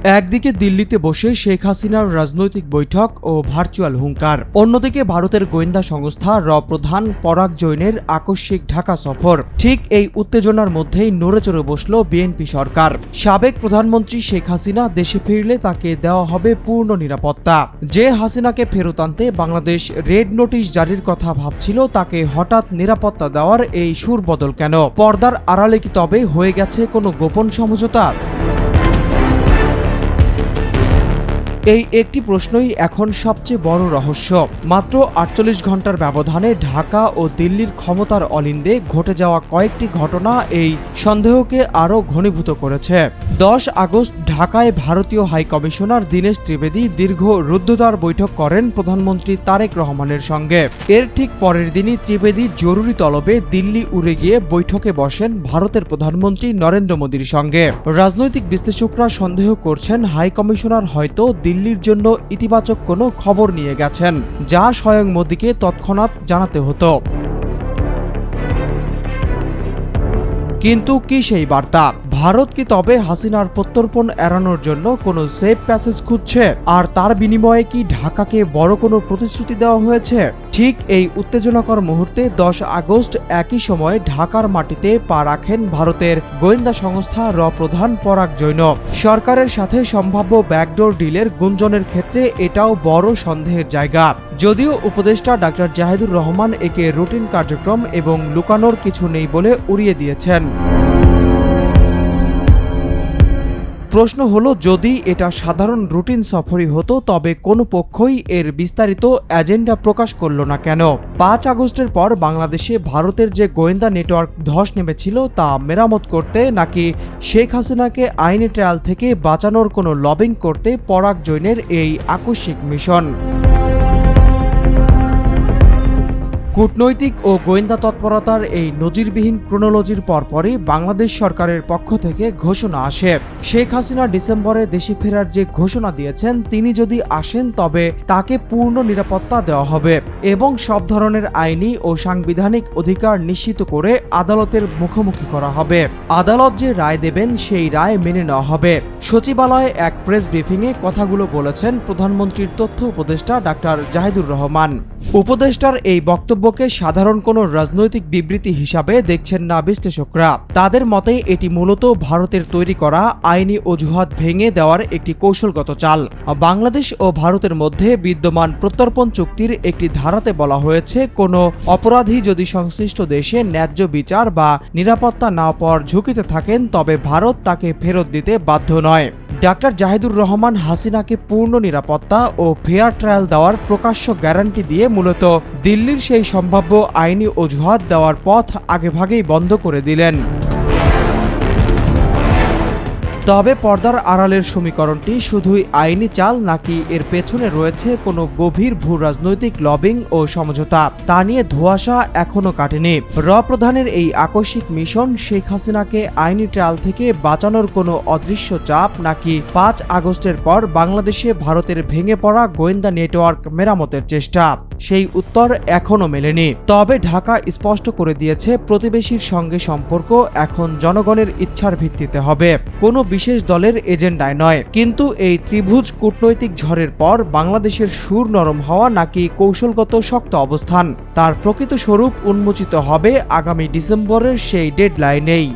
একদিকে দিল্লিতে বসে শেখ হাসিনার রাজনৈতিক বৈঠক ও ভার্চুয়াল হুঙ্কার, অন্যদিকে ভারতের গোয়েন্দা সংস্থা র প্রধান পরাগ জৈনের আকস্মিক ঢাকা সফর। ঠিক এই উত্তেজনার মধ্যেই নড়েচড়ে বসল বিএনপি সরকার। সাবেক প্রধানমন্ত্রী শেখ হাসিনা দেশে ফিরলে তাকে দেওয়া হবে পূর্ণ নিরাপত্তা। যে হাসিনাকে ফেরত আনতে বাংলাদেশ রেড নোটিশ জারির কথা ভাবছিল, তাকে হঠাৎ নিরাপত্তা দেওয়ার এই সুর বদল কেন? পর্দার আড়ালে কি তবে হয়ে গেছে কোনো গোপন সমঝোতা? এই একটি প্রশ্নই এখন সবচেয়ে বড় রহস্য। মাত্র ৪৮ ঘন্টার ব্যবধানে ঢাকা ও দিল্লির ক্ষমতার অলিন্দে ঘটে যাওয়া কয়েকটি ঘটনা এই সন্দেহকে আরও ঘনীভূত করেছে। ১০ আগস্ট ঢাকায় ভারতীয় হাইকমিশনার দীনেশ ত্রিবেদী দীর্ঘ রুদ্ধদ্বার বৈঠক করেন প্রধানমন্ত্রী তারেক রহমানের সঙ্গে। এর ঠিক পরের দিনই ত্রিবেদী জরুরি তলবে দিল্লি উড়ে গিয়ে বৈঠকে বসেন ভারতের প্রধানমন্ত্রী নরেন্দ্র মোদীর সঙ্গে। রাজনৈতিক বিশ্লেষকরা সন্দেহ করছেন হাইকমিশনার হয়তো দিল্লির জন্য ইতিবাচক কোনো খবর নিয়ে গেছেন, যা স্বয়ং মোদীকে তৎক্ষণাৎ জানাতে হতো। কিন্তু কি সেই বার্তা? ভারত কি তবে হাসিনার প্রত্যর্পণ এড়ানোর জন্য কোনো সেফ প্যাসেজ খুঁজছে? আর তার বিনিময়ে কি ঢাকাকে বড় কোনো প্রতিশ্রুতি দেওয়া হয়েছে? ঠিক এই উত্তেজনাকর মুহূর্তে ১০ আগস্ট একই সময়ে ঢাকার মাটিতে পা রাখেন ভারতের গোয়েন্দা সংস্থা র প্রধান পরাগ জৈন। সরকারের সাথে সম্ভাব্য ব্যাকডোর ডিলের গুঞ্জনের ক্ষেত্রে এটাও বড় সন্দেহের জায়গা। যদিও উপদেষ্টা ডাক্তার জাহিদুর রহমান একে রুটিন কার্যক্রম এবং লুকানোর কিছু নেই বলে উড়িয়ে দিয়েছেন। প্রশ্ন হলো, যদি এটা সাধারণ রুটিন সফরই হতো তবে কোনো পক্ষই এর বিস্তারিত এজেন্ডা প্রকাশ করল না কেন? ৫ আগস্টের পর বাংলাদেশে ভারতের যে গোয়েন্দা নেটওয়ার্ক ধস নেমেছিল তা মেরামত করতে, নাকি শেখ হাসিনাকে আইনি ট্রায়াল থেকে বাঁচানোর কোনো লবিং করতে পরাগ জৈনের এই আকস্মিক মিশন? কূটনৈতিক ও গোয়েন্দা তৎপরতার এই নজিরবিহীন ক্রোনোলজির পরপরই বাংলাদেশ সরকারের পক্ষ থেকে ঘোষণা আসে। শেখ হাসিনা ডিসেম্বরে দেশে ফেরার যে ঘোষণা দিয়েছেন, তিনি যদি আসেন তবে তাকে পূর্ণ নিরাপত্তা দেওয়া হবে এবং সব ধরনের আইনি ও সাংবিধানিক অধিকার নিশ্চিত করে আদালতের মুখোমুখি করা হবে। আদালত যে রায় দেবেন সেই রায় মেনে নেওয়া হবে। সচিবালয়ে এক প্রেস ব্রিফিংয়ে কথাগুলো বলেছেন প্রধানমন্ত্রীর তথ্য উপদেষ্টা ডাক্তার জাহিদুর রহমান। উপদেষ্টার এই বক্তব্যকে সাধারণ কোনো রাজনৈতিক বিবৃতি হিসাবে দেখছেন না বিশ্লেষকরা। তাদের মতে এটি মূলত ভারতের তৈরি করা আইনি অজুহাত ভেঙে দেওয়ার একটি কৌশলগত চাল। বাংলাদেশ ও ভারতের মধ্যে বিদ্যমান প্রত্যর্পণ চুক্তির একটি ধারাতে বলা হয়েছে, কোনো অপরাধী যদি সংশ্লিষ্ট দেশে ন্যায্য বিচার বা নিরাপত্তা না পাওয়ার ঝুঁকিতে থাকেন তবে ভারত তাকে ফেরত দিতে বাধ্য নয়। ডাক্তার জাহিদুর রহমান হাসিনাকে পূর্ণ নিরাপত্তা ও ফেয়ার ট্রায়াল দেওয়ার প্রকাশ্য গ্যারান্টি দিয়ে মূলত দিল্লির সেই সম্ভাব্য আইনি অজুহাত দেওয়ার পথ আগেভাগেই বন্ধ করে দিলেন। তবে পর্দার আড়ালের সমীকরণটি শুধুই আইনি চাল, নাকি এর পেছনে রয়েছে কোনো গভীর ভূ রাজনৈতিক লবিং ও সমঝোতা, তা নিয়ে ধোঁয়াশা এখনো কাটেনি। র প্রধানের এই আকস্মিক মিশন শেখ হাসিনাকে আইনি ট্রায়াল থেকে বাঁচানোর কোনো অদৃশ্য চাপ, নাকি ৫ আগস্টের পর বাংলাদেশে ভারতের ভেঙে পড়া গোয়েন্দা নেটওয়ার্ক মেরামতের চেষ্টা? সেই উত্তর এখনো মেলেনি। তবে ঢাকা স্পষ্ট করে দিয়েছে, প্রতিবেশীর সঙ্গে সম্পর্ক এখন জনগণের ইচ্ছার ভিত্তিতে হবে, কোনো বিশেষ দলের এজেন্ডায় নয়। কিন্তু এই ত্রিভুজ কূটনৈতিক ঝড়ের পর বাংলাদেশের সুর নরম হওয়া নাকি কৌশলগত শক্ত অবস্থান, তার প্রকৃত স্বরূপ উন্মোচিত হবে আগামী ডিসেম্বরের সেই ডেডলাইনেই।